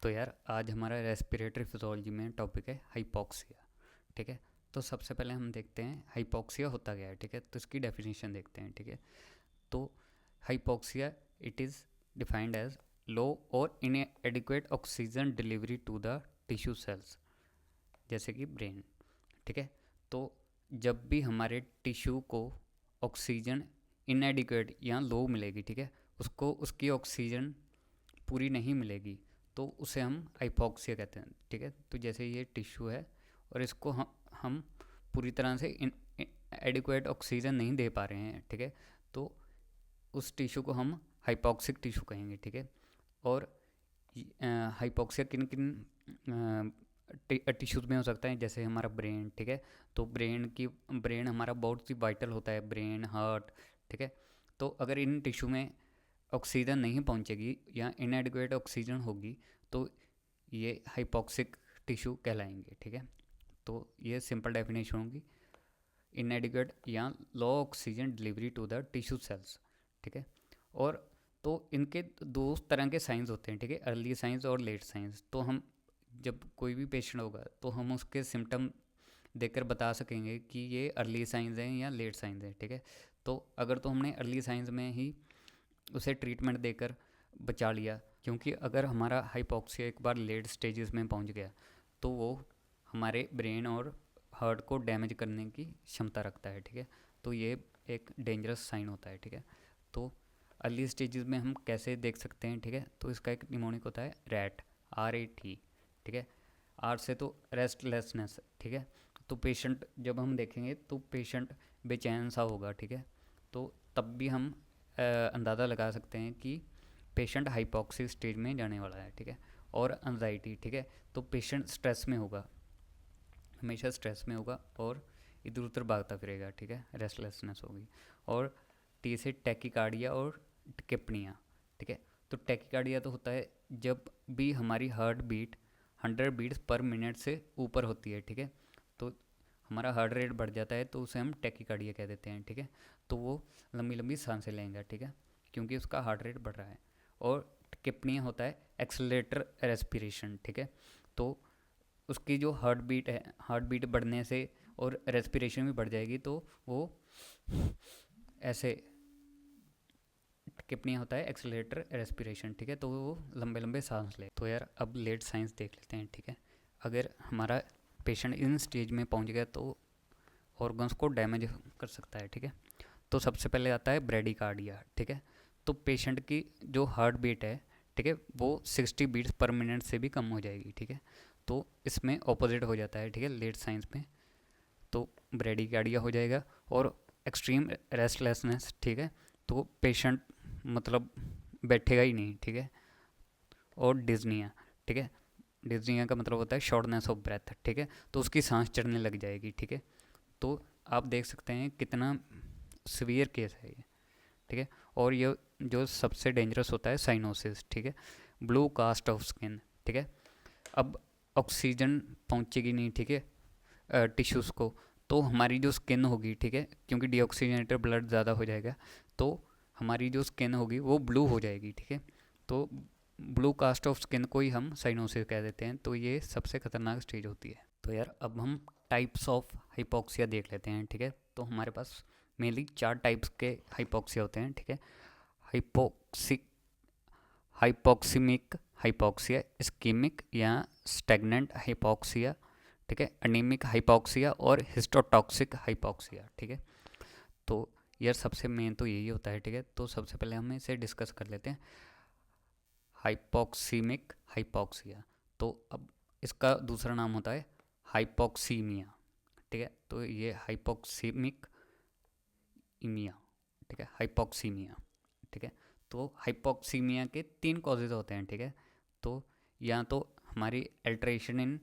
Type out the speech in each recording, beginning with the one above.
तो यार आज हमारा रेस्पिरेटरी फिजियोलॉजी में टॉपिक है हाइपॉक्सिया। ठीक है, तो सबसे पहले हम देखते हैं हाइपॉक्सिया होता क्या है। ठीक है, तो इसकी डेफिनेशन देखते हैं। ठीक है, तो hypoxia it is defined as low और inadequate oxygen delivery to the tissue cells, जैसे कि ब्रेन। ठीक है, तो जब भी हमारे टिश्यू को ऑक्सीजन इनएडिक्वेट या लो मिलेगी, ठीक है, उसको उसकी ऑक्सीजन पूरी नहीं मिलेगी, तो उसे हम हाइपॉक्सिया कहते हैं। ठीक है, तो जैसे ये टिश्यू है और इसको हम पूरी तरह से एडिक्वेट ऑक्सीजन नहीं दे पा रहे हैं। ठीक है, तो उस टिश्यू को हम हाइपॉक्सिक टिश्यू कहेंगे। ठीक है, और हाइपॉक्सिया किन किन टिश्यूज़ में हो सकता है, जैसे हमारा ब्रेन। ठीक है, तो ब्रेन हमारा बहुत ही वाइटल होता है, ब्रेन, हार्ट। ठीक है, तो अगर इन टिश्यू में ऑक्सीजन नहीं पहुंचेगी या इनएडिक्वेट ऑक्सीजन होगी तो ये हाइपॉक्सिक टिश्यू कहलाएंगे। ठीक है, तो ये सिंपल डेफिनेशन होगी, इनएडिक्वेट या low oxygen delivery to the tissue cells. ठीक है, और तो इनके दो तरह के साइंस होते हैं। ठीक है, अर्ली साइंस और लेट साइंस। तो हम जब कोई भी पेशेंट होगा तो हम उसके सिम्टम देखकर बता सकेंगे कि ये अर्ली साइंस हैं या लेट साइंस हैं। ठीक है, तो अगर तो हमने अर्ली साइंस में ही उसे ट्रीटमेंट देकर बचा लिया, क्योंकि अगर हमारा हाइपॉक्सिया एक बार लेट स्टेजेस में पहुंच गया तो वो हमारे ब्रेन और हार्ट को डैमेज करने की क्षमता रखता है। ठीक है, तो ये एक डेंजरस साइन होता है। ठीक है, तो अर्ली स्टेजेस में हम कैसे देख सकते हैं। ठीक है, तो इसका एक निमोनिक होता है रैट, RAT। ठीक है, आर से तो रेस्टलेसनेस। ठीक है, तो पेशेंट जब हम देखेंगे तो पेशेंट बेचैन सा होगा। ठीक है, तो तब भी हम अंदाज़ा लगा सकते हैं कि पेशेंट हाइपॉक्सी स्टेज में जाने वाला है। ठीक है, और एंजाइटी। ठीक है, तो पेशेंट स्ट्रेस में होगा, हमेशा स्ट्रेस में होगा और इधर उधर भागता फिरेगा। ठीक है, रेस्टलेसनेस होगी। और टी से टैकीकार्डिया और टिकेपनिया। ठीक है, तो टैकीकार्डिया तो होता है जब भी हमारी heart beat 100 beats per minute से ऊपर होती है। ठीक है, तो हमारा हार्ट रेट बढ़ जाता है तो उसे हम टैकीकार्डिया कह देते हैं। ठीक है, तो वो लंबी लंबी सांसें लेंगे। ठीक है, क्योंकि उसका हार्ट रेट बढ़ रहा है। और टिकेपनिया होता है एक्सेलरेटर रेस्पिरेशन। ठीक है, तो उसकी जो हार्ट बीट बढ़ने से और रेस्पिरेशन भी बढ़ जाएगी, तो वो ऐसे किपनिया होता है एक्सेलरेटर रेस्पिरेशन। ठीक है, तो वो लंबे लंबे सांस ले। तो यार अब लेट साइंस देख लेते हैं। ठीक है, अगर हमारा पेशेंट इन स्टेज में पहुंच गया तो ऑर्गन्स को डैमेज कर सकता है। ठीक है, तो सबसे पहले आता है ब्रेडिकार्डिया। ठीक है, तो पेशेंट की जो हार्ट बीट है, ठीक है, वो 60 बीट्स पर मिनट से भी कम हो जाएगी। ठीक है, तो इसमें ऑपोजिट हो जाता है। ठीक है, लेट साइंस में तो ब्रेडिकार्डिया हो जाएगा। और एक्सट्रीम रेस्टलेसनेस। ठीक है, तो पेशेंट मतलब बैठेगा ही नहीं। ठीक है, और डिज्निया। ठीक है, डिज्निया का मतलब होता है शॉर्टनेस ऑफ ब्रेथ। ठीक है, तो उसकी सांस चढ़ने लग जाएगी। ठीक है, तो आप देख सकते हैं कितना सीवियर केस है ये। ठीक है, और ये जो सबसे डेंजरस होता है साइनोसिस। ठीक है, ब्लू कास्ट ऑफ स्किन। ठीक है, अब ऑक्सीजन पहुंचेगी नहीं। ठीक है, टिश्यूज़ को, तो हमारी जो स्किन होगी, ठीक है, क्योंकि डीऑक्सीजनेटेड ब्लड ज़्यादा हो जाएगा, तो हमारी जो स्किन होगी वो ब्लू हो जाएगी। ठीक है, तो ब्लू कास्ट ऑफ स्किन को ही हम साइनोसिस कह देते हैं। तो ये सबसे खतरनाक स्टेज होती है। तो यार अब हम टाइप्स ऑफ हाइपॉक्सिया देख लेते हैं। ठीक है, तो हमारे पास मेनली 4 टाइप्स के हाइपॉक्सिया होते हैं। ठीक है, हाइपोक्सिक हाइपॉक्सीमिक हाइपॉक्सिया, इस्कीमिक या स्टेगनेंट हाइपॉक्सिया, ठीक है, अनीमिक हाइपॉक्सिया और हिस्टोटॉक्सिक हाइपॉक्सिया। ठीक है, तो यार सबसे मेन तो यही होता है। ठीक है, तो सबसे पहले हम इसे डिस्कस कर लेते हैं, हाइपॉक्सीमिक हाइपॉक्सिया। तो अब इसका दूसरा नाम होता है हाइपॉक्सीमिया। ठीक है, तो ये हाइपॉक्सीमिक इमिया। ठीक है, हाइपॉक्सीमिया। ठीक है, तो हाइपॉक्सीमिया के 3 कॉजेज होते हैं। ठीक है, तो या तो हमारी अल्ट्रेशन इन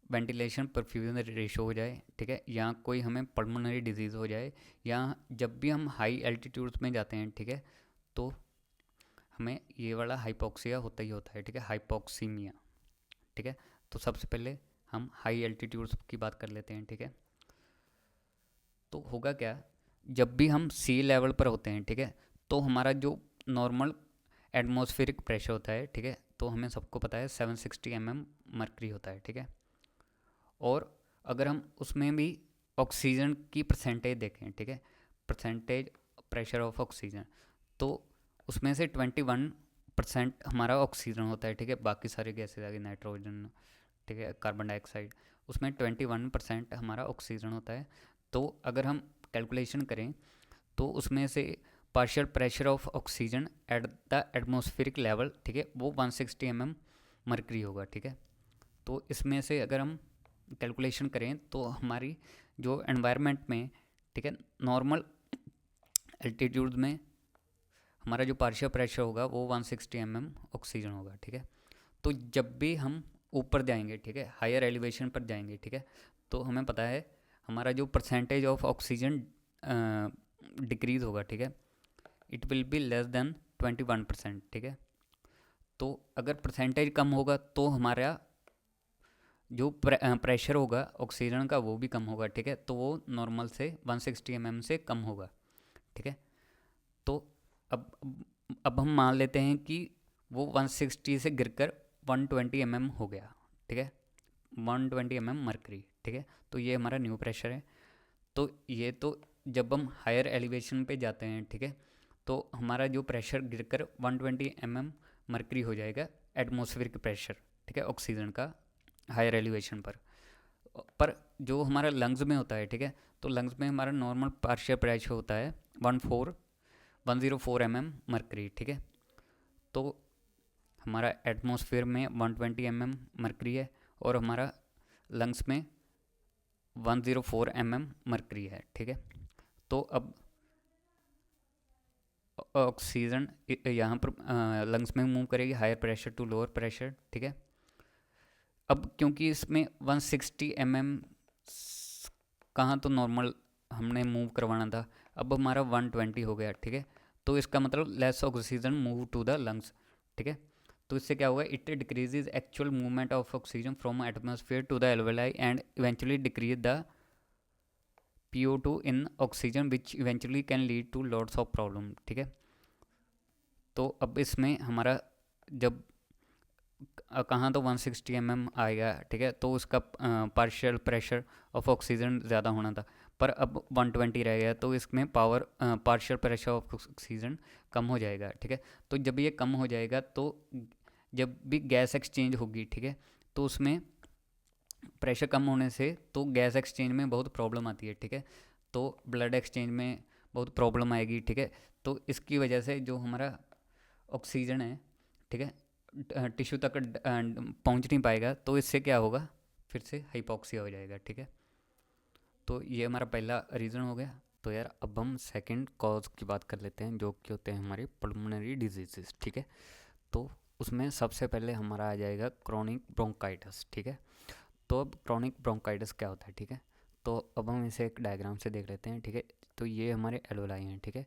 वेंटिलेशन परफ्यूजन रेशो हो जाए। ठीक है, या कोई हमें पल्मोनरी डिजीज़ हो जाए, या जब भी हम हाई एल्टीट्यूड्स में जाते हैं, ठीक है, तो हमें ये वाला हाइपॉक्सिया होता ही होता है। ठीक है, हाइपॉक्सीमिया। ठीक है, तो सबसे पहले हम हाई एल्टीट्यूड्स की बात कर लेते हैं। ठीक है, तो होगा क्या, जब भी हम सी लेवल पर होते हैं, ठीक है, तो हमारा जो नॉर्मल एटमॉस्फेरिक प्रेशर होता है, ठीक है, तो हमें सबको पता है 760 मरकरी होता है, ठीक है। और अगर हम उसमें भी ऑक्सीजन की परसेंटेज देखें, ठीक है, परसेंटेज प्रेशर ऑफ ऑक्सीजन, तो उसमें से 21% हमारा ऑक्सीजन होता है, ठीक है। बाकी सारे गैसेज आगे नाइट्रोजन, ठीक है, कार्बन डाइऑक्साइड, उसमें 21% हमारा ऑक्सीजन होता है। तो अगर हम कैलकुलेशन करें तो उसमें से partial pressure of oxygen at the atmospheric level, ठीक है, वो 160 मरकरी होगा, ठीक है। तो इसमें से अगर हम कैलकुलेशन करें तो हमारी जो एनवायरनमेंट में, ठीक है, नॉर्मल एल्टीट्यूड में हमारा जो पार्शियल प्रेशर होगा वो 160 ऑक्सीजन होगा, ठीक है। तो जब भी हम ऊपर जाएंगे, ठीक है, हायर एलिवेशन पर जाएंगे, ठीक है, तो हमें पता है हमारा जो परसेंटेज ऑफ ऑक्सीजन डिक्रीज होगा, ठीक है, it will be less than 21%, ठीक है। तो अगर परसेंटेज कम होगा तो हमारा जो प्रेशर होगा ऑक्सीजन का वो भी कम होगा, ठीक है। तो वो नॉर्मल से 160 से कम होगा, ठीक है। तो अब हम मान लेते हैं कि वो 160 से गिरकर 120 हो गया, ठीक है, 120 मरकरी, ठीक है। तो ये हमारा न्यू प्रेशर है। तो ये तो जब हम हायर एलिवेशन पे जाते हैं, ठीक है, तो हमारा जो प्रेशर गिरकर 120 मरकरी हो जाएगा, एटमॉस्फेरिक प्रेशर, ठीक है, ऑक्सीजन का हायर एलिवेशन पर जो हमारा लंग्स में होता है, ठीक है, तो लंग्स में हमारा नॉर्मल पार्शियल प्रेशर होता है 104 मरकरी, ठीक है। तो हमारा एटमॉस्फेयर में 120 मरकरी है और हमारा लंग्स में 104 मरकरी है, ठीक है। तो अब ऑक्सीजन यहाँ पर लंग्स में मूव करेगी higher pressure to lower pressure, ठीक है। अब क्योंकि इसमें 160 कहाँ तो नॉर्मल हमने मूव करवाना था, अब हमारा 120 हो गया, ठीक है। तो इसका मतलब less oxygen move to the lungs, ठीक है। तो इससे क्या होगा, it decreases actual movement of oxygen from atmosphere to the alveoli and eventually decrease the PO2 in oxygen which eventually can lead to lots of problem, ठीक है। तो अब इसमें हमारा जब कहाँ तो 160 आएगा, ठीक है, तो उसका पार्शियल प्रेशर ऑफ ऑक्सीजन ज़्यादा होना था, पर अब 120 रह गया, तो इसमें पार्शियल प्रेशर ऑफ ऑक्सीजन कम हो जाएगा, ठीक है। तो जब ये कम हो जाएगा तो जब भी गैस एक्सचेंज होगी, ठीक है, तो उसमें प्रेशर कम होने से तो गैस एक्सचेंज में बहुत प्रॉब्लम आती है, ठीक है। तो ब्लड एक्सचेंज में बहुत प्रॉब्लम आएगी, ठीक है। तो इसकी वजह से जो हमारा ऑक्सीजन है, ठीक है, टिश्यू तक पहुंच नहीं पाएगा, तो इससे क्या होगा, फिर से हाइपोक्सिया हो जाएगा, ठीक है। तो ये हमारा पहला रीज़न हो गया। तो यार अब हम सेकंड कॉज की बात कर लेते हैं, जो कि होते हैं हमारे पल्मोनरी डिजीज़, ठीक है। तो उसमें सबसे पहले हमारा आ जाएगा क्रॉनिक ब्रोंकाइटिस, ठीक है। तो अब क्रॉनिक ब्रोंकाइटिस क्या होता है, ठीक है। तो अब हम इसे एक डायग्राम से देख लेते हैं, ठीक है। तो ये हमारे एल्वेलाई हैं, ठीक है।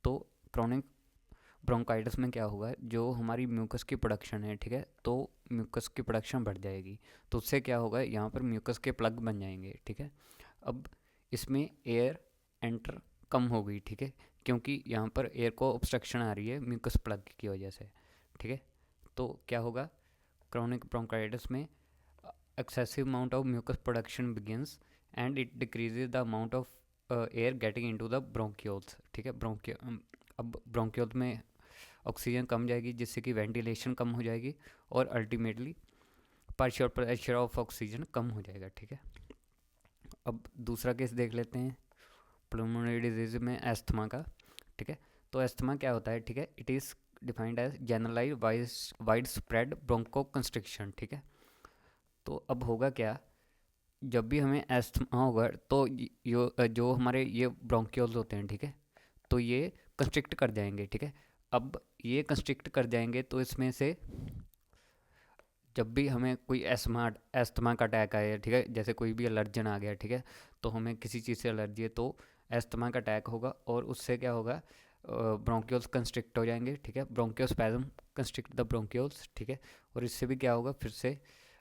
तो क्रॉनिक ब्रोंकाइटिस में क्या होगा, जो हमारी म्यूकस की प्रोडक्शन है, ठीक है, तो म्यूकस की प्रोडक्शन बढ़ जाएगी, तो उससे क्या होगा, यहाँ पर म्यूकस के प्लग बन जाएंगे, ठीक है। अब इसमें एयर एंटर कम हो गई, ठीक है, क्योंकि यहाँ पर एयर को ऑब्स्ट्रक्शन आ रही है म्यूकस प्लग की वजह से, ठीक है। तो क्या होगा, क्रॉनिक ब्रोंकाइटिस में excessive amount of mucus production begins and it decreases the amount of air getting into the bronchioles, ठीक है। अब ब्रोंकियोल्स में ऑक्सीजन कम जाएगी, जिससे कि वेंटिलेशन कम हो जाएगी और ultimately partial pressure of oxygen कम हो जाएगा, ठीक है। अब दूसरा केस देख लेते हैं पल्मोनरी डिजीज में एस्थमा का, ठीक है। तो एस्थमा क्या होता है, ठीक है, it is defined as generalize wide spread broncho constriction, ठीक है। तो अब होगा क्या, जब भी हमें एस्थमा होगा तो जो हमारे ये ब्रोंक्यूल्स होते हैं, ठीक है, तो ये कंस्ट्रिक्ट कर जाएंगे, ठीक है। अब ये कंस्ट्रिक्ट कर जाएंगे तो इसमें से जब भी हमें कोई एस्थमा का अटैक आया, ठीक है, जैसे कोई भी एलर्जन आ गया, ठीक है, तो हमें किसी चीज़ से एलर्जी है तो एस्थमा का अटैक होगा और उससे क्या होगा, ब्रोंक्यूल्स कंस्ट्रिक्ट हो जाएंगे, ठीक है, ब्रोंकियोस्पैज्म कंस्ट्रिक्ट द ब्रोंक्यूल्स, ठीक है। और इससे भी क्या होगा, फिर से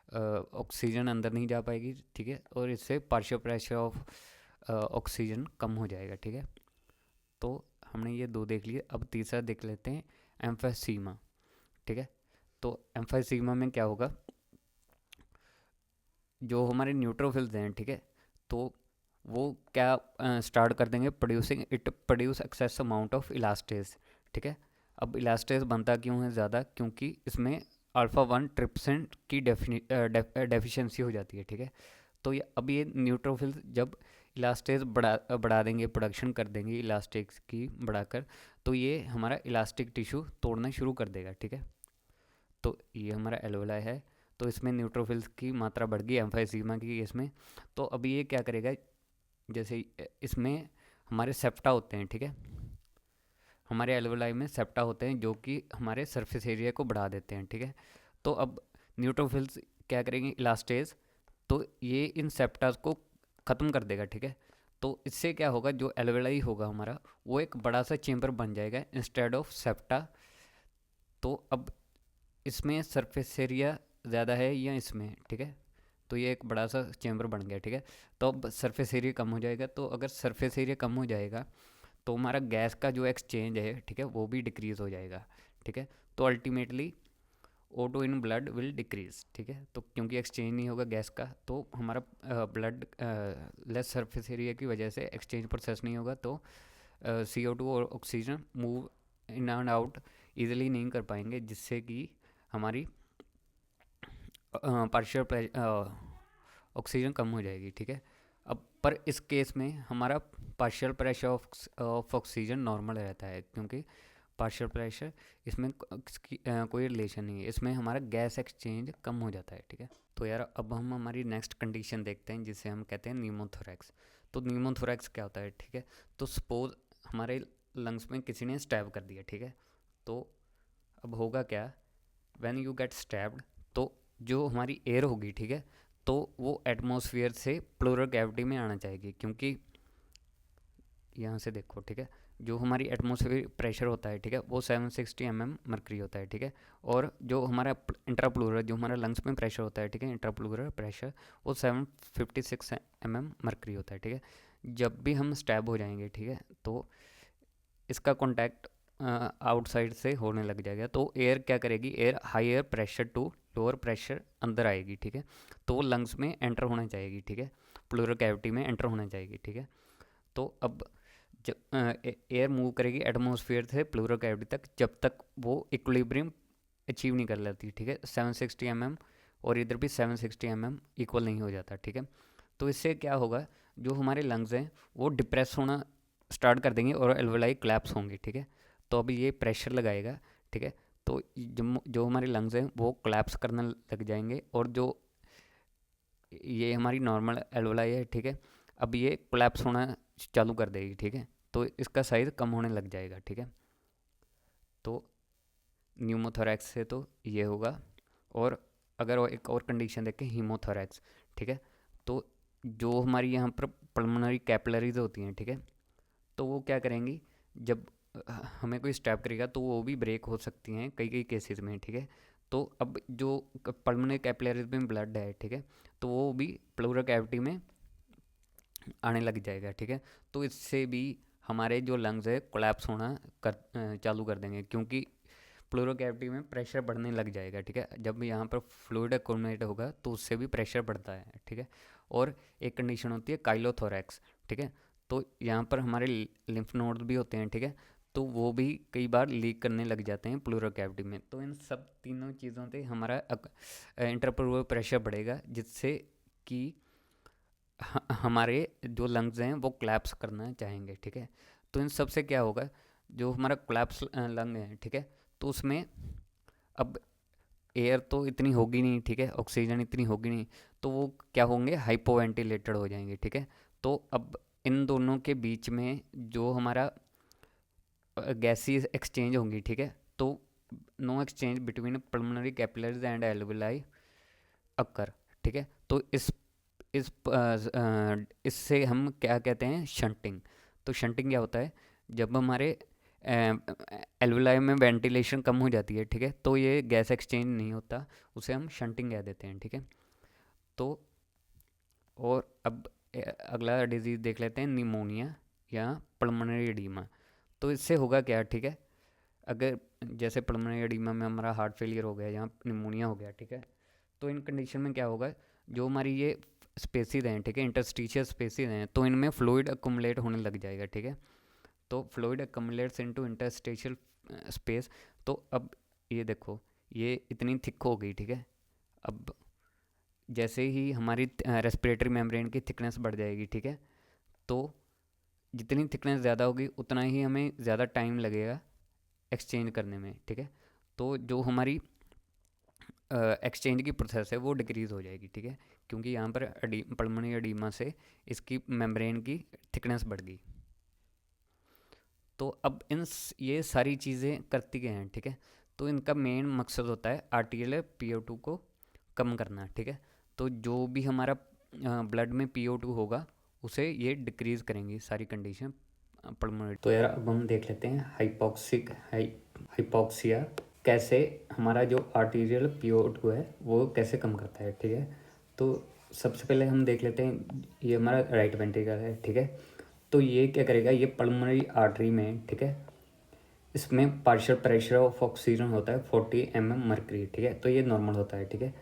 ऑक्सीजन अंदर नहीं जा पाएगी, ठीक है, और इससे पार्शियल प्रेशर ऑफ ऑक्सीजन कम हो जाएगा, ठीक है। तो हमने ये दो देख लिए, अब तीसरा देख लेते हैं एम्फेसीमा, ठीक है। तो एम्फाइसीमा में क्या होगा, जो हमारे न्यूट्रोफिल्स हैं, ठीक है, तो वो क्या स्टार्ट कर देंगे, produce excess amount of elastase, ठीक है। अब इलास्टेज बनता क्यों है ज़्यादा, क्योंकि इसमें अल्फ़ा 1 ट्रिप्सिन की डेफिशिएंसी हो जाती है, ठीक है। तो अब ये न्यूट्रोफिल्स जब इलास्टेज बढ़ा देंगे, प्रोडक्शन कर देंगे इलास्टिक की बढ़ाकर, तो ये हमारा इलास्टिक टिश्यू तोड़ना शुरू कर देगा, ठीक है। तो ये हमारा एल्वेलाई है, तो इसमें न्यूट्रोफिल्स की मात्रा बढ़ गई एम्फाइसीमा की इसमें। तो अभी ये क्या करेगा, जैसे इसमें हमारे सेप्टा होते हैं, ठीक है, हमारे एल्वेलाई में सेप्टा होते हैं जो कि हमारे सरफेस एरिया को बढ़ा देते हैं, ठीक है। तो अब न्यूट्रोफिल्स क्या करेंगे, इलास्टेज, तो ये इन सेप्टास को ख़त्म कर देगा, ठीक है। तो इससे क्या होगा, जो एल्वेलाई होगा हमारा, वो एक बड़ा सा चेम्बर बन जाएगा इंस्टेड ऑफ सेप्टा। तो अब इसमें सरफेस एरिया ज़्यादा है या इसमें, ठीक है, तो ये एक बड़ा सा चेम्बर बन गया, ठीक है। तो अब सरफेस एरिया कम हो जाएगा, तो अगर सरफेस एरिया कम हो जाएगा तो हमारा गैस का जो एक्सचेंज है, ठीक है, वो भी डिक्रीज़ हो जाएगा, ठीक है। तो ultimately O2 in blood will decrease, ठीक है। तो क्योंकि एक्सचेंज नहीं होगा गैस का, तो हमारा ब्लड लेस सरफेस एरिया की वजह से एक्सचेंज प्रोसेस नहीं होगा, तो CO2 और oxygen move in and out easily नहीं कर पाएंगे, जिससे कि हमारी पार्शियल ऑक्सीजन कम हो जाएगी, ठीक है। अब पर इस केस में हमारा partial pressure of oxygen normal रहता है, क्योंकि पार्शियल प्रेशर इसमें कोई रिलेशन नहीं है, इसमें हमारा गैस एक्सचेंज कम हो जाता है, ठीक है। तो यार अब हम हमारी नेक्स्ट कंडीशन देखते हैं, जिसे हम कहते हैं न्यूमोथोरैक्स। तो न्यूमोथोरैक्स क्या होता है, ठीक है। तो सपोज हमारे लंग्स में किसी ने स्टैब कर दिया, ठीक है। तो अब होगा क्या, व्हेन यू गेट स्टैब्ड, तो जो हमारी एयर होगी, ठीक है, तो वो एटमॉस्फेयर से प्लूरल कैविटी में आना चाहिए, क्योंकि यहाँ से देखो, ठीक है, जो हमारी एटमॉस्फेयर प्रेशर होता है, ठीक है, वो 760 मरकरी होता है, ठीक है। और जो हमारा इंट्राप्लूरल, जो हमारा लंग्स में प्रेशर होता है, ठीक है, इंट्राप्लूरल प्रेशर, वो 756 मरकरी होता है, ठीक है। जब भी हम स्टैब हो जाएंगे, ठीक है, तो इसका कॉन्टैक्ट आउटसाइड से होने लग जाएगा, तो एयर क्या करेगी, air higher pressure to lower pressure अंदर आएगी, ठीक है। तो वो लंग्स में एंटर होना चाहिए, ठीक है, प्लूरल कैविटी में एंटर होना चाहिए, ठीक है। तो अब जब एयर मूव करेगी एटमॉस्फेयर से प्लूरल कैविटी तक, जब तक वो इक्विलिब्रियम अचीव नहीं कर लेती, ठीक है, 760 और इधर भी 760 इक्वल नहीं हो जाता, ठीक है। तो इससे क्या होगा, जो हमारे लंग्स हैं वो डिप्रेस होना स्टार्ट कर देंगे और एल्वेलाई क्लैप्स होंगे, ठीक है। तो अभी ये प्रेशर लगाएगा, ठीक है, तो जो हमारे लंग्स हैं वो क्लैप्स करने लग जाएंगे, और जो ये हमारी नॉर्मल एल्वेलाई है, ठीक है, अब ये कोलैप्स होना चालू कर देगी, ठीक है। तो इसका साइज़ कम होने लग जाएगा, ठीक है। तो न्यूमोथोरैक्स से तो ये होगा। और अगर एक और कंडीशन देखें, हीमोथोरैक्स, ठीक है, तो जो हमारी यहाँ पर पल्मोनरी कैपिलरीज होती हैं, ठीक है, तो वो क्या करेंगी, जब हमें कोई स्टैब करेगा तो वो भी ब्रेक हो सकती हैं कई कई केसेस में, ठीक है। तो अब जो पल्मोनरी कैपिलरीज में ब्लड है, ठीक है, तो वो भी प्लूरल कैविटी में आने लग जाएगा, ठीक है। तो इससे भी हमारे जो लंग्स है कोलैप्स होना चालू कर देंगे, क्योंकि प्लूरल कैविटी में प्रेशर बढ़ने लग जाएगा, ठीक है। जब यहाँ पर फ्लूइड अकोमोडेट होगा तो उससे भी प्रेशर बढ़ता है, ठीक है। और एक कंडीशन होती है काइलोथोरैक्स, ठीक है, तो यहाँ पर हमारे लिम्फ नोड्स भी होते हैं, ठीक है, तो वो भी कई बार लीक करने लग जाते हैं प्लूरल कैविटी में। तो इन सब तीनों चीज़ों से हमारा इंटरप्लूरल प्रेशर बढ़ेगा, जिससे कि हमारे जो लंग्स हैं वो क्लैप्स करना चाहेंगे, ठीक है। तो इन सब से क्या होगा, जो हमारा क्लैप्स लंग है, ठीक है, तो उसमें अब एयर तो इतनी होगी नहीं, ठीक है, ऑक्सीजन इतनी होगी नहीं, तो वो क्या होंगे, हाइपोवेंटिलेटेड हो जाएंगे, ठीक है। तो अब इन दोनों के बीच में जो हमारा गैसेस एक्सचेंज होंगी, ठीक है, तो no exchange between pulmonary capillaries and alveoli occur, ठीक है। तो इससे हम क्या कहते हैं, शंटिंग। तो शंटिंग क्या होता है, जब हमारे एल्वेलाई में वेंटिलेशन कम हो जाती है, ठीक है, तो ये गैस एक्सचेंज नहीं होता, उसे हम शंटिंग कह देते हैं, ठीक है। तो और अब अगला डिजीज़ देख लेते हैं, निमोनिया या पल्मोनरी एडीमा। तो इससे होगा क्या, ठीक है, अगर जैसे पल्मोनरी एडीमा में हमारा हार्ट फेलियर हो गया, यहाँ निमोनिया हो गया, ठीक है। तो इन कंडीशन में क्या होगा, जो हमारी ये स्पेसिस हैं, ठीक है, इंटरस्टिशियल स्पेसिस हैं, तो इनमें फ्लूइड अकुमुलेट होने लग जाएगा, ठीक है। तो फ्लूइड अकुमुलेट्स इनटू इंटरस्टिशियल स्पेस। तो अब ये देखो, ये इतनी थिक हो गई, ठीक है। अब जैसे ही हमारी रेस्पिरेटरी मेम्ब्रेन की थिकनेस बढ़ जाएगी, ठीक है, तो जितनी थिकनेस ज़्यादा होगी उतना ही हमें ज़्यादा टाइम लगेगा एक्सचेंज करने में, ठीक है। तो जो हमारी एक्सचेंज की प्रोसेस है वो डिक्रीज़ हो जाएगी, ठीक है, क्योंकि यहाँ पर पल्मोनरी एडीमा से इसकी मेम्ब्रेन की थिकनेस बढ़ गई। तो अब ये सारी चीज़ें करती गए हैं, ठीक है। तो इनका मेन मकसद होता है आर्टिकुलर PO2 को कम करना, ठीक है। तो जो भी हमारा ब्लड में PO2 होगा उसे ये डिक्रीज़ करेंगी सारी कंडीशन पल्मोनरी। तो यार अब हम देख लेते हैं हाइपोक्सिया कैसे हमारा जो आर्टीरियल PO2 है वो कैसे कम करता है, ठीक है। तो सबसे पहले हम देख लेते हैं, ये हमारा राइट वेंट्रिकल है, ठीक है। तो ये क्या करेगा, ये पल्मोनरी आर्टरी में, ठीक है, इसमें पार्शियल प्रेशर ऑफ ऑक्सीजन होता है 40 mm मर्करी, ठीक है। तो ये नॉर्मल होता है, ठीक है।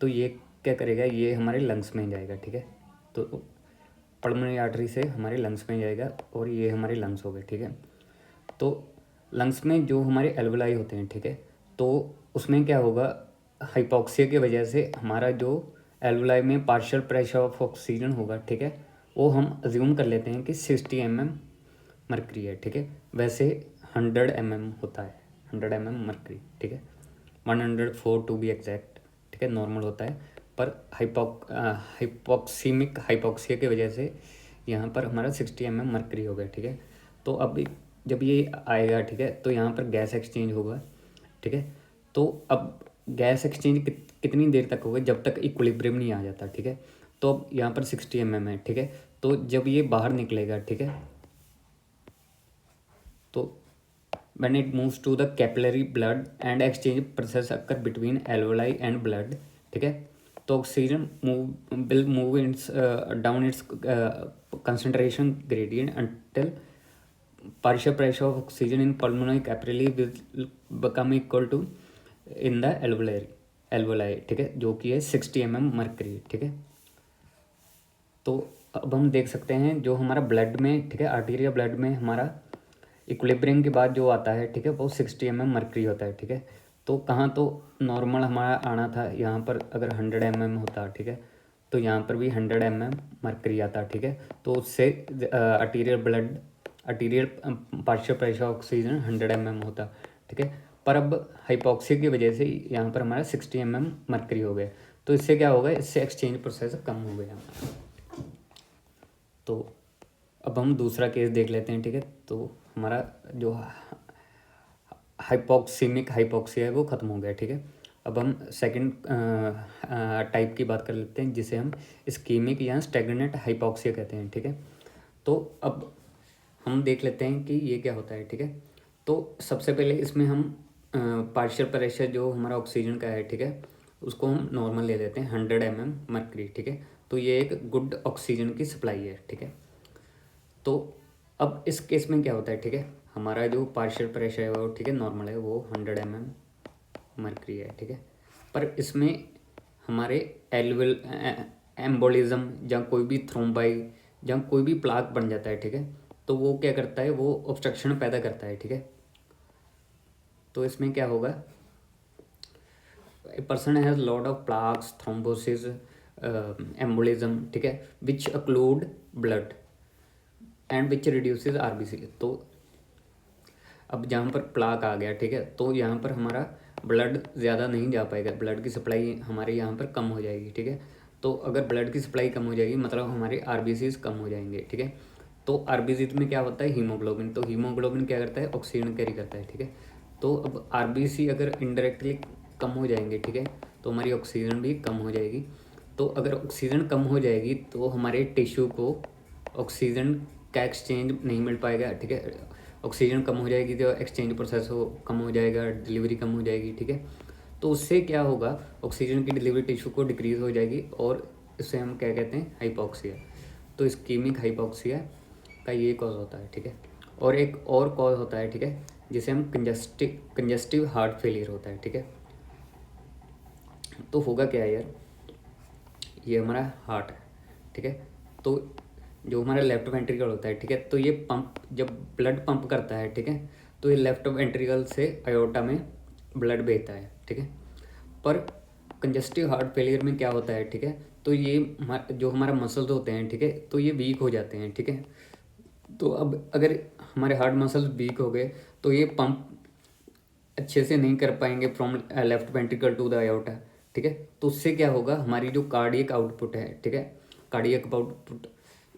तो ये क्या करेगा, ये हमारे लंग्स में जाएगा, ठीक है। तो पल्मोनरी आर्टरी से हमारे लंग्स में जाएगा और ये हमारे लंग्स हो गए, ठीक है। तो लंग्स में जो हमारे एल्वुलाई होते हैं, ठीक है, तो उसमें क्या होगा, हाइपोक्सिया की वजह से हमारा जो एल्वुलाई में पार्शियल प्रेशर ऑफ ऑक्सीजन होगा, ठीक है, वो हम अज्यूम कर लेते हैं कि 60 mm मर्करी है, ठीक है। वैसे 100 mm होता है, 100 mm मर्करी, ठीक है, 104 टू बी एग्जैक्ट, ठीक है, नॉर्मल होता है। पर हाइपोक्सिया की वजह से यहाँ पर हमारा 60 mm मर्करी हो गया, ठीक है। तो अब जब ये आएगा, ठीक है, तो यहाँ पर गैस एक्सचेंज होगा, ठीक है। तो अब गैस एक्सचेंज कितनी देर तक होगा, जब तक इक्विलिब्रियम नहीं आ जाता, ठीक है। तो अब यहाँ पर 60 mm है, ठीक है। तो जब ये बाहर निकलेगा, ठीक है, तो when it moves to the capillary blood and exchange process occur between alveoli and blood, ठीक है। तो oxygen will move its down its concentration gradient until partial pressure of oxygen in pulmonary capillary will become equal to in the alveoli, ठीक है, जो कि है 60 mm mercury, ठीक है। तो अब हम देख सकते हैं जो हमारा ब्लड में, ठीक है, आर्टीरियल ब्लड में हमारा इक्विलिब्रियम के बाद जो आता है, ठीक है, वो 60 mm मर्करी होता है, ठीक है। तो कहाँ तो नॉर्मल हमारा आना था, यहाँ पर अगर 100 mm होता, ठीक है, तो यहाँ पर भी 100 mm मर्करी आता, ठीक है। तो उससे arterial partial pressure oxygen 100 mm होता, ठीक है। पर अब हाइपोक्सिया की वजह से यहाँ पर हमारा 60 mm मर्करी हो गया। तो इससे क्या होगा, इससे एक्सचेंज प्रोसेस कम हो गया। तो अब हम दूसरा केस देख लेते हैं, ठीक है। तो हमारा जो हाइपोक्सिया है वो ख़त्म हो गया, ठीक है। अब हम सेकंड टाइप की बात कर लेते हैं, जिसे हम इस्कीमिक या स्टैग्नेंट हाइपोक्सिया कहते हैं, ठीक है। तो अब हम देख लेते हैं कि ये क्या होता है, ठीक है। तो सबसे पहले इसमें हम पार्शियल प्रेशर जो हमारा ऑक्सीजन का है, ठीक है, उसको हम नॉर्मल ले लेते हैं 100 mm मर्करी, ठीक है। तो ये एक गुड ऑक्सीजन की सप्लाई है, ठीक है। तो अब इस केस में क्या होता है, ठीक है, हमारा जो पार्शियल प्रेशर है वो, ठीक है, नॉर्मल है, वो 100 mm मर्करी है, ठीक है। पर इसमें हमारे एम्बोलिज्म या कोई भी थ्रोम्बाई या कोई भी प्लाक बन जाता है, ठीक है। तो वो क्या करता है, वो ऑब्स्ट्रक्शन पैदा करता है, ठीक है। तो इसमें क्या होगा, a person has lot of plaques, thrombosis, embolism, ठीक है, which occlude blood and which reduces RBC। तो अब जहाँ पर प्लाक आ गया, ठीक है, तो यहाँ पर हमारा ब्लड ज़्यादा नहीं जा पाएगा, ब्लड की सप्लाई हमारे यहाँ पर कम हो जाएगी, ठीक है। तो अगर ब्लड की सप्लाई कम हो जाएगी मतलब हमारे RBCs कम हो जाएंगे, ठीक है। तो RBC में क्या होता है, हीमोग्लोबिन। तो हीमोग्लोबिन क्या करता है, ऑक्सीजन कैरी करता है, ठीक है। तो अब RBC अगर इनडायरेक्टली कम हो जाएंगे, ठीक है, तो हमारी ऑक्सीजन भी कम हो जाएगी। तो अगर ऑक्सीजन कम हो जाएगी तो हमारे टिश्यू को ऑक्सीजन का एक्सचेंज नहीं मिल पाएगा, ठीक है। ऑक्सीजन कम हो जाएगी तो एक्सचेंज प्रोसेस हो कम हो जाएगा, डिलीवरी कम हो जाएगी, ठीक है। तो उससे क्या होगा, ऑक्सीजन की डिलीवरी टिश्यू को डिक्रीज़ हो जाएगी और इससे हम क्या कहते हैं, हाइपोक्सिया। तो इस्कीमिक हाइपोक्सिया का ये कॉज होता है, ठीक है। और एक और कॉज होता है, ठीक है, जिसे हम कंजस्टिव हार्ट फेलियर होता है, ठीक है। तो होगा क्या यार, ये हमारा हार्ट है, ठीक है। तो जो हमारा लेफ्ट वेंट्रिकल होता है, ठीक है, तो ये पंप, जब ब्लड पंप करता है, ठीक है, तो ये लेफ्ट वेंट्रिकल से अयोर्टा में ब्लड भेजता है, ठीक है। पर कंजस्टिव हार्ट फेलियर में क्या होता है, ठीक है, तो ये जो हमारा मसल्स होते हैं, ठीक है, तो ये वीक हो जाते हैं, ठीक है। तो अब अगर हमारे हार्ट मसल्स वीक हो गए तो ये पंप अच्छे से नहीं कर पाएंगे from left ventricle to the aorta, ठीक है। तो उससे क्या होगा, हमारी जो कार्डियक आउटपुट है, ठीक है, कार्डियक आउटपुट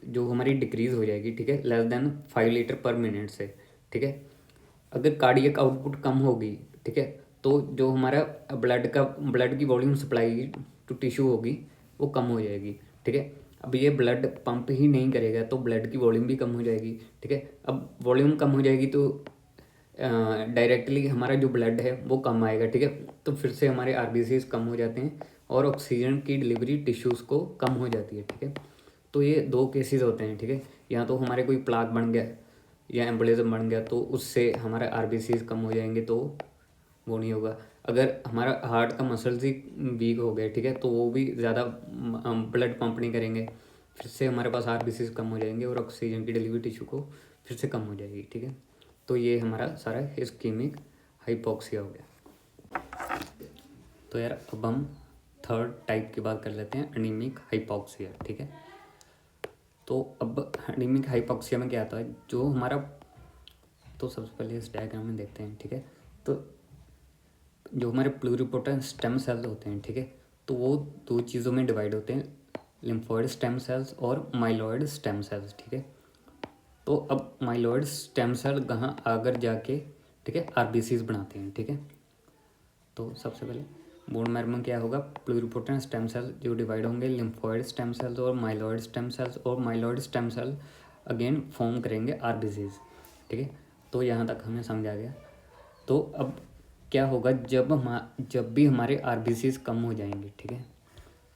जो हमारी डिक्रीज हो जाएगी, ठीक है, लेस देन 5 लीटर पर मिनट से, ठीक है। अगर कार्डियक आउटपुट कम होगी, ठीक है, तो जो हमारा ब्लड की वॉल्यूम सप्लाई टू टिश्यू होगी वो कम हो जाएगी, ठीक है। अब ये ब्लड पंप ही नहीं करेगा तो ब्लड की वॉल्यूम भी कम हो जाएगी, ठीक है। अब वॉल्यूम कम हो जाएगी तो डायरेक्टली हमारा जो ब्लड है वो कम आएगा, ठीक है। तो फिर से हमारे आरबीसीज कम हो जाते हैं और ऑक्सीजन की डिलीवरी टिश्यूज़ को कम हो जाती है, ठीक है। तो ये 2 केसेस होते हैं, ठीक है। या तो हमारे कोई प्लाक बन गया या एम्बोलिज्म बन गया तो उससे हमारा आरबीसीज कम हो जाएंगे, तो वो नहीं होगा। अगर हमारा हार्ट का मसल्स ही वीक हो गए, ठीक है, तो वो भी ज़्यादा ब्लड पंप नहीं करेंगे, फिर से हमारे पास आरबीसीज कम हो जाएंगे और ऑक्सीजन की डिलीवरी टिश्यू को फिर से कम हो जाएगी, ठीक है। तो ये हमारा सारा इस्कीमिक हाइपोक्सिया हो गया। तो यार अब हम थर्ड टाइप की बात कर लेते हैं, एनीमिक हाइपोक्सिया, ठीक है। तो अब एनीमिक हाइपोक्सिया में क्या आता है, जो हमारा, तो सबसे पहले इस डायग्राम में देखते हैं, ठीक है। तो जो हमारे प्लूरिपोटेंट स्टेम सेल्स होते हैं, ठीक है, तो वो 2 चीज़ों में डिवाइड होते हैं, लिम्फोइड स्टेम सेल्स और माइलॉइड स्टेम सेल्स, ठीक है। तो अब माइलॉइड स्टेम सेल कहाँ आकर जाके, ठीक है, आरबीसीज बनाते हैं, ठीक है। तो सबसे पहले बोन मैरो में क्या होगा, प्लूरिपोटेंट स्टेम सेल जो डिवाइड होंगे लिम्फोइड स्टेम सेल्स और माइलॉइड स्टेम सेल्स, और myeloid stem cell again form करेंगे आरबीसीज, ठीक है। तो यहाँ तक हमें समझ आ गया। तो अब क्या होगा, जब भी हमारे आरबीसीज कम हो जाएंगे, ठीक है,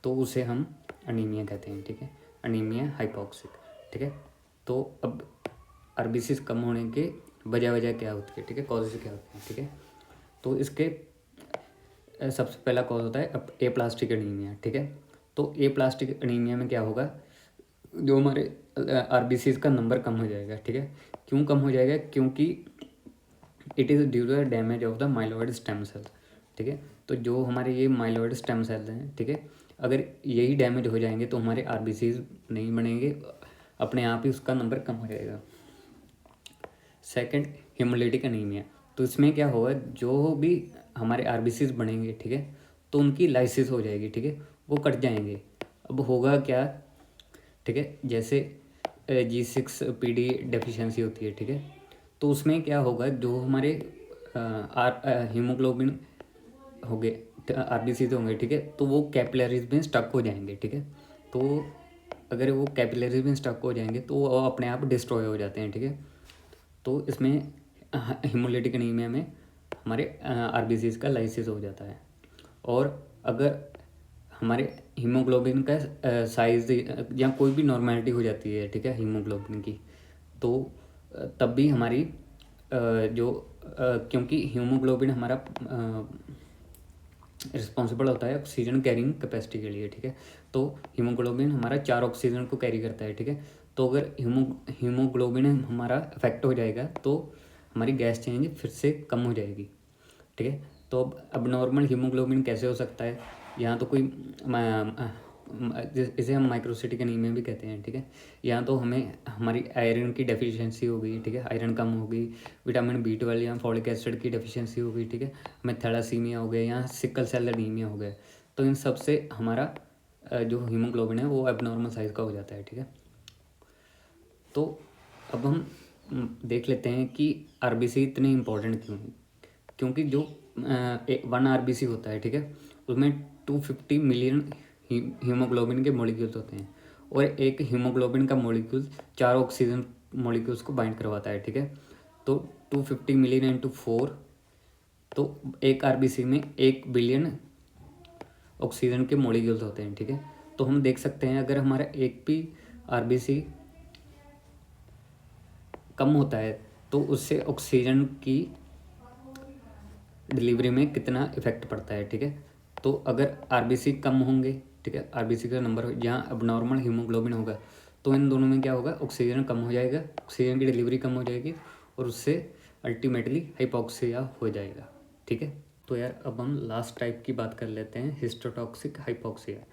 तो उसे हम अनीमिया कहते हैं, ठीक है, अनीमिया हाइपोक्सिक, ठीक है। तो अब आरबीसीज कम होने के वजह क्या होती है, ठीक है, कॉजेज क्या होते हैं, ठीक है। तो इसके सबसे पहला कॉज होता है ए प्लास्टिक एनीमिया, ठीक है। तो ए प्लास्टिक एनीमिया में क्या होगा, जो हमारे आरबीसीज का नंबर कम हो जाएगा, ठीक है। क्यों कम हो जाएगा, क्योंकि it is due to the damage of the myeloid stem cell, ठीक है। तो जो हमारे ये माइलॉइड स्टेम सेल हैं, ठीक है, अगर यही डैमेज हो जाएंगे तो हमारे आरबीसीज नहीं बनेंगे, अपने आप ही उसका नंबर कम हो जाएगा। Second, haemolytic anaemia. तो इसमें क्या होगा, जो भी हमारे आरबीसीज बनेंगे, ठीक है, तो उनकी लाइसिस हो जाएगी, ठीक है, वो कट जाएंगे। अब होगा क्या, ठीक है, जैसे G6PD डेफिशिएंसी होती है, ठीक है। तो उसमें क्या होगा, जो हमारे हीमोग्लोबिन हो गए, आरबीसीज होंगे, ठीक है, तो वो कैपिलरीज में स्टक हो जाएंगे, ठीक है। तो अगर वो कैपिलरीज में स्टक हो जाएंगे तो वो अपने आप डिस्ट्रॉय हो जाते हैं, ठीक है। तो इसमें हेमोलिटिक एनीमिया में हमारे आरबीसीज का लाइसिस हो जाता है। और अगर हमारे हीमोग्लोबिन का साइज या कोई भी नॉर्मेलिटी हो जाती है, ठीक है, हीमोग्लोबिन की, तो तब भी हमारी क्योंकि हीमोग्लोबिन हमारा रिस्पॉन्सिबल होता है ऑक्सीजन कैरिंग कैपेसिटी के लिए, ठीक है। तो हीमोग्लोबिन हमारा 4 ऑक्सीजन को कैरी करता है, ठीक है। तो अगर हीमोग्लोबिन हमारा अफेक्ट हो जाएगा तो हमारी गैस चेंज फिर से कम हो जाएगी, ठीक है। तो अब नॉर्मल हीमोग्लोबिन कैसे हो सकता है, यहाँ तो कोई इसे हम माइक्रोसिटिक एनीमिया भी कहते हैं, ठीक है। यहाँ तो हमें हमारी आयरन की डेफिशिएंसी हो गई, ठीक है, आयरन कम हो गई, विटामिन B12 या फॉलिक एसिड की डेफिशिएंसी हो गई, ठीक है, हमें थैलासीमिया हो गया, यहाँ सिकल सेल एनीमिया हो गया। तो इन सब से हमारा जो हीमोग्लोबिन है वो एबनॉर्मल साइज़ का हो जाता है, ठीक है। तो अब हम देख लेते हैं कि आरबीसी इतने इम्पोर्टेंट क्यों है। क्योंकि जो 1 आरबीसी होता है, ठीक है, उसमें 250 मिलियन हीमोग्लोबिन के मॉलिक्यूल्स होते हैं, और एक हीमोग्लोबिन का मॉलिक्यूल 4 ऑक्सीजन मॉलिक्यूल्स को बाइंड करवाता है, ठीक है। तो 250 मिलियन इंटू 4, तो एक आरबीसी में 1 बिलियन ऑक्सीजन के मॉलिक्यूल्स होते हैं, ठीक है। तो हम देख सकते हैं अगर हमारा एक भी आरबीसी कम होता है तो उससे ऑक्सीजन की डिलीवरी में कितना इफेक्ट पड़ता है, ठीक है। तो अगर आरबीसी कम होंगे, ठीक है, आरबीसी का नंबर जहाँ अब नॉर्मल हीमोग्लोबिन होगा तो इन दोनों में क्या होगा, ऑक्सीजन कम हो जाएगा, ऑक्सीजन की डिलीवरी कम हो जाएगी और उससे अल्टीमेटली हाइपोक्सिया हो जाएगा, ठीक है। तो यार अब हम लास्ट टाइप की बात कर लेते हैं, हिस्टोटॉक्सिक हाइपोक्सिया,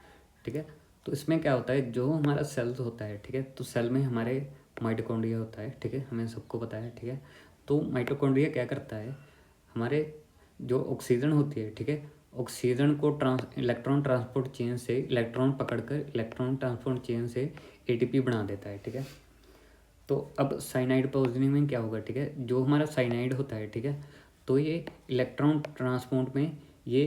ठीक है। तो इसमें क्या होता है, जो हमारा सेल्स होता है, ठीक है, तो सेल में हमारे माइटोकॉन्ड्रिया होता है, ठीक है, हमें सबको पता है, ठीक है। तो माइटोकॉन्ड्रिया क्या करता है, हमारे जो ऑक्सीजन होती है, ठीक है, ऑक्सीजन को इलेक्ट्रॉन ट्रांसपोर्ट चेन से इलेक्ट्रॉन पकड़कर इलेक्ट्रॉन ट्रांसपोर्ट चेन से एटीपी बना देता है, ठीक है। तो अब साइनाइड पॉइजनिंग में क्या होगा, ठीक है, जो हमारा साइनाइड होता है, ठीक है, तो ये इलेक्ट्रॉन ट्रांसपोर्ट में ये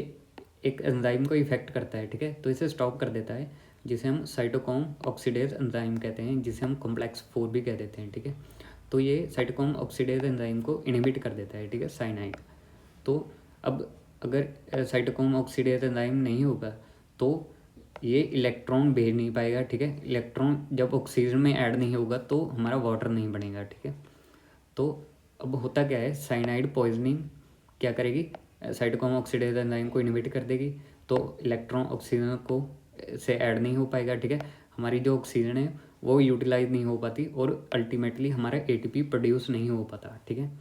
एक एंजाइम को इफेक्ट करता है, ठीक है, तो इसे स्टॉप कर देता है, जिसे हम साइटोक्रोम ऑक्सीडेज एंजाइम कहते हैं, जिसे हम कॉम्प्लेक्स 4 भी कह देते हैं, ठीक है। तो ये साइटोक्रोम ऑक्सीडेज एंजाइम को इनहिबिट कर देता है, ठीक है, साइनाइड। तो अब अगर साइटोक्रोम ऑक्सीडेज एंजाइम नहीं होगा तो ये इलेक्ट्रॉन भेज नहीं पाएगा, ठीक है। इलेक्ट्रॉन जब ऑक्सीजन में ऐड नहीं होगा तो हमारा वाटर नहीं बनेगा, ठीक है। तो अब होता क्या है, साइनाइड पॉइजनिंग क्या करेगी, साइटोक्रोम ऑक्सीडेज एंजाइम को इनहिबिट कर देगी, तो इलेक्ट्रॉन ऑक्सीजन को से ऐड नहीं हो पाएगा, ठीक है। हमारी जो ऑक्सीजन है वो यूटिलाइज नहीं हो पाती और अल्टीमेटली हमारा एटीपी प्रोड्यूस नहीं हो पाता, ठीक है।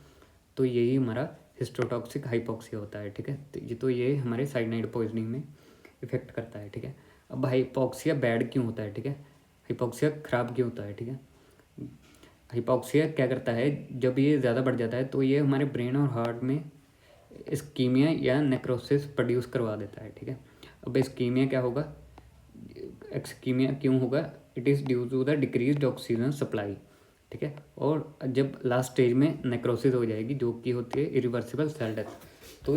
तो यही हमारा हिस्टोटॉक्सिक हाइपोक्सिया होता है, ठीक है। तो ये हमारे साइनाइड पॉइजनिंग में इफेक्ट करता है, ठीक है। अब हाइपोक्सिया बैड क्यों होता है, ठीक है, हाइपोक्सिया खराब क्यों होता है, ठीक है। हाइपोक्सिया क्या करता है, जब ये ज़्यादा बढ़ जाता है तो ये हमारे ब्रेन और हार्ट में इस्कीमिया या नेक्रोसिस प्रोड्यूस करवा देता है, ठीक है। अब इस्कीमिया क्या होगा, एक्सकीमिया क्यों होगा, it is due to the decrease oxygen supply, ठीक है। और जब लास्ट स्टेज में नेक्रोसिस हो जाएगी जो कि होती है इरिवर्सिबल सेल डेथ, तो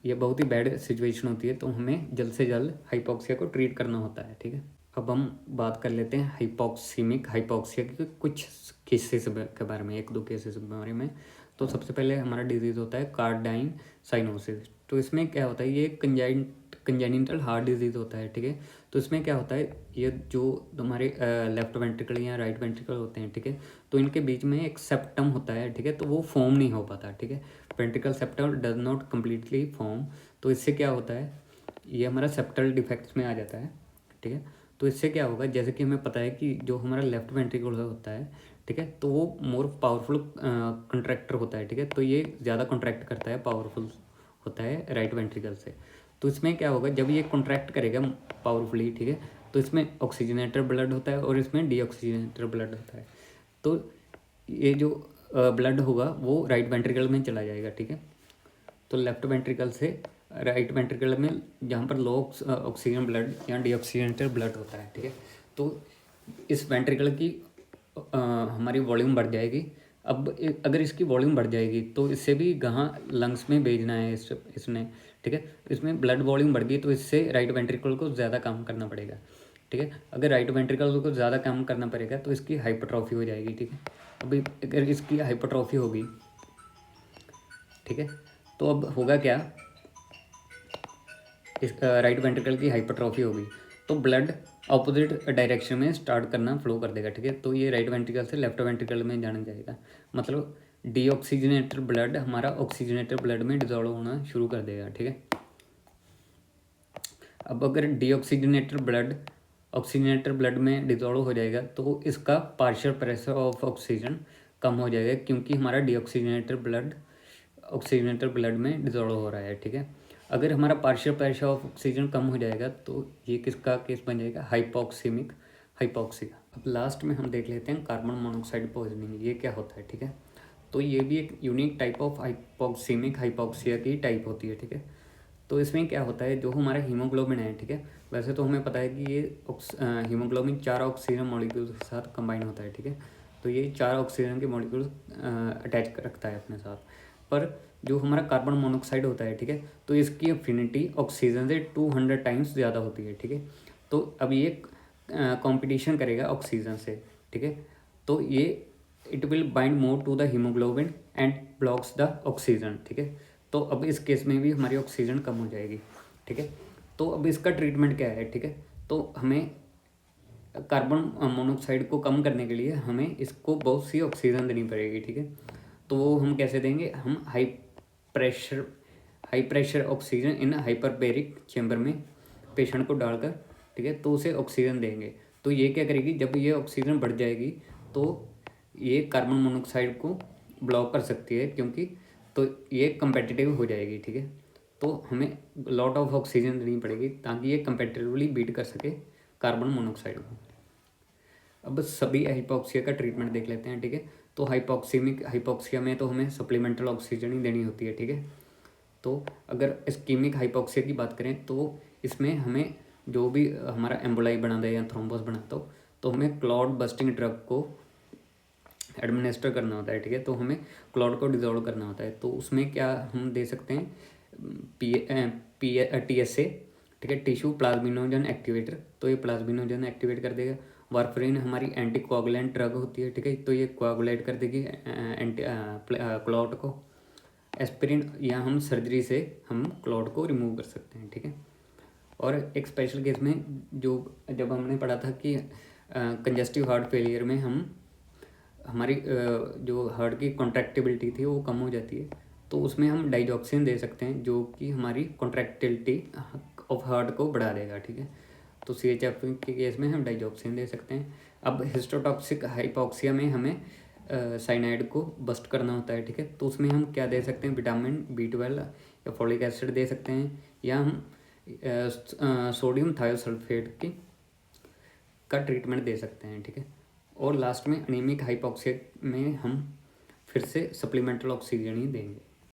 ये बहुत ही बैड सिचुएशन होती है, तो हमें जल्द से जल्द हाइपोक्सिया को ट्रीट करना होता है, ठीक है। अब हम बात कर लेते हैं हाइपोक्सीमिक हाइपोक्सिया के कुछ केसेस के बारे में, एक दो केसेस के बारे में। तो सबसे पहले हमारा डिजीज़ होता है कार्डाइन साइनोसिस। तो इसमें क्या होता है, ये कंजेनिटल हार्ट डिजीज़ होता है, ठीक है। तो इसमें क्या होता है, ये जो हमारे लेफ्ट वेंट्रिकल या राइट वेंट्रिकल होते हैं, ठीक है, तो इनके बीच में एक सेप्टम होता है, ठीक है, तो वो फॉर्म नहीं हो पाता, ठीक है। Ventricle septum does not completely form. तो इससे क्या होता है, ये हमारा सेप्टल डिफेक्ट्स में आ जाता है, ठीक है। तो इससे क्या होगा, जैसे कि हमें पता है कि जो हमारा लेफ्ट वेंट्रिकल होता है, ठीक है, तो वो मोर पावरफुल कंट्रैक्टर होता है, ठीक है। तो ये ज़्यादा कॉन्ट्रैक्ट करता है, पावरफुल होता है राइट वेंट्रिकल से। तो इसमें क्या होगा, जब ये कॉन्ट्रैक्ट करेगा पावरफुली, ठीक है, तो इसमें ऑक्सीजनेटर ब्लड होता है और इसमें डीऑक्सीजनेटर ब्लड होता है। तो ये जो ब्लड होगा वो राइट वेंट्रिकल में चला जाएगा, ठीक है। तो लेफ्ट वेंट्रिकल से राइट वेंट्रिकल में जहाँ पर लो ऑक्सीजन ब्लड या डीऑक्सीजनेटेड ब्लड होता है, ठीक है, तो इस वेंट्रिकल की हमारी वॉल्यूम बढ़ जाएगी। अब अगर इसकी वॉल्यूम बढ़ जाएगी तो इससे भी कहाँ लंग्स में भेजना है इसने, ठीक है। इसमें ब्लड वॉल्यूम बढ़ गई तो इससे राइट वेंट्रिकल को ज़्यादा काम करना पड़ेगा, ठीक है। अगर राइट वेंट्रिकल को ज़्यादा काम करना पड़ेगा तो इसकी हाइपरट्रॉफी हो जाएगी, ठीक है। अभी अगर इसकी हाइपरट्रॉफी होगी, ठीक है, तो अब होगा क्या, इस राइट वेंट्रिकल की हाइपरट्रॉफी होगी तो ब्लड अपोजिट डायरेक्शन में स्टार्ट करना फ्लो कर देगा, ठीक है। तो ये राइट वेंट्रिकल से लेफ्ट वेंट्रिकल में जाना जाएगा, मतलब डीऑक्सीजनेटेड ब्लड हमारा ऑक्सीजनेटेड ब्लड में डिजॉल्व होना शुरू कर देगा, ठीक है। अब अगर डीऑक्सीजनेटेड ब्लड ऑक्सीजनेटेड ब्लड में डिजॉल्व हो जाएगा तो इसका पार्शियल प्रेशर ऑफ ऑक्सीजन कम हो जाएगा, क्योंकि हमारा डीऑक्सीजनेटेड ब्लड ऑक्सीजनेटेड ब्लड में डिजॉल्व हो रहा है, ठीक है। अगर हमारा पार्शियल प्रेशर ऑफ ऑक्सीजन कम हो जाएगा तो ये किसका केस बन जाएगा, हाइपोक्सीमिक हाइपोक्सिया। अब लास्ट में हम देख लेते हैं कार्बन मोनोऑक्साइड पॉइजनिंग, ये क्या होता है, ठीक है। तो ये भी एक यूनिक टाइप ऑफ हाइपोक्सीमिक हाइपोक्सिया की टाइप होती है, ठीक है। तो इसमें क्या होता है, जो हमारा हीमोग्लोबिन है, ठीक है, वैसे तो हमें पता है कि ये हीमोग्लोबिन 4 ऑक्सीजन मॉलिक्यूल्स के साथ कंबाइन होता है, ठीक है। तो ये 4 ऑक्सीजन के मॉलिक्यूल्स अटैच रखता है अपने साथ, पर जो हमारा कार्बन मोनोऑक्साइड होता है, ठीक है, तो इसकी अफिनिटी ऑक्सीजन से 200 टाइम्स ज़्यादा होती है, ठीक है। तो अब ये कंपटीशन करेगा ऑक्सीजन से, ठीक है। तो ये it will bind more to the haemoglobin and blocks the oxygen, ठीक है। तो अब इस केस में भी हमारी ऑक्सीजन कम हो जाएगी, ठीक है। तो अब इसका ट्रीटमेंट क्या है, ठीक है। तो हमें कार्बन मोनोऑक्साइड को कम करने के लिए हमें इसको बहुत सी ऑक्सीजन देनी पड़ेगी, ठीक है। तो वो हम कैसे देंगे, हम high pressure high pressure oxygen in hyperbaric chamber में पेशेंट को डालकर, ठीक है, तो उसे ऑक्सीजन देंगे। तो ये क्या करेगी, जब ये ऑक्सीजन बढ़ जाएगी तो ये कार्बन मोनोऑक्साइड को ब्लॉक कर सकती है, क्योंकि तो ये कंपेटिटिव हो जाएगी, ठीक है। तो हमें लॉट ऑफ ऑक्सीजन देनी पड़ेगी ताकि ये कंपेटिटिवली बीट कर सके कार्बन मोनोऑक्साइड को। अब सभी हाइपोक्सिया का ट्रीटमेंट देख लेते हैं, ठीक है। तो हाइपोक्सिया में तो हमें सप्लीमेंटल ऑक्सीजन ही देनी होती है, ठीक है। तो अगर इस्कीमिक हाइपोक्सिया की बात करें तो इसमें हमें जो भी हमारा एम्बोलाई बना दे या थ्रोम्बस बनाता हो तो हमें क्लॉट बस्टिंग ड्रग को एडमिनिस्टर करना होता है, ठीक है। तो हमें क्लॉट को डिजोल्व करना होता है। तो उसमें क्या हम दे सकते हैं, TSA, ठीक है, टिश्यू प्लाज्मिनोजन एक्टिवेटर। तो ये प्लाज्मिनोजन एक्टिवेट कर देगा। वारफरीन हमारी एंटी कोआगुलेंट ड्रग होती है, ठीक है, तो ये कोआगुलेट कर देगी क्लॉट को। एस्पिरिन या हम सर्जरी से हम क्लॉट को रिमूव कर सकते हैं, ठीक है। और एक स्पेशल केस में जब हमने पढ़ा था कि कंजस्टिव हार्ट फेलियर में हमारी जो हार्ट की कॉन्ट्रैक्टिबिलिटी थी वो कम हो जाती है, तो उसमें हम डाइजॉक्सिन दे सकते हैं जो कि हमारी कॉन्ट्रैक्टिलिटी ऑफ हार्ट को बढ़ा देगा, ठीक है। तो CHF के केस में हम डाइजॉक्सिन दे सकते हैं। अब हिस्टोटॉक्सिक हाइपोक्सिया में हमें साइनाइड को बस्ट करना होता है, ठीक है। तो उसमें हम क्या दे सकते हैं, विटामिन B12 या फॉलिक एसिड दे सकते हैं, या हम सोडियम थायोसल्फेट का ट्रीटमेंट दे सकते हैं, ठीक है। और लास्ट में अनीमिक हाइपोक्सिया में हम फिर से सप्लीमेंटल ऑक्सीजन ही देंगे।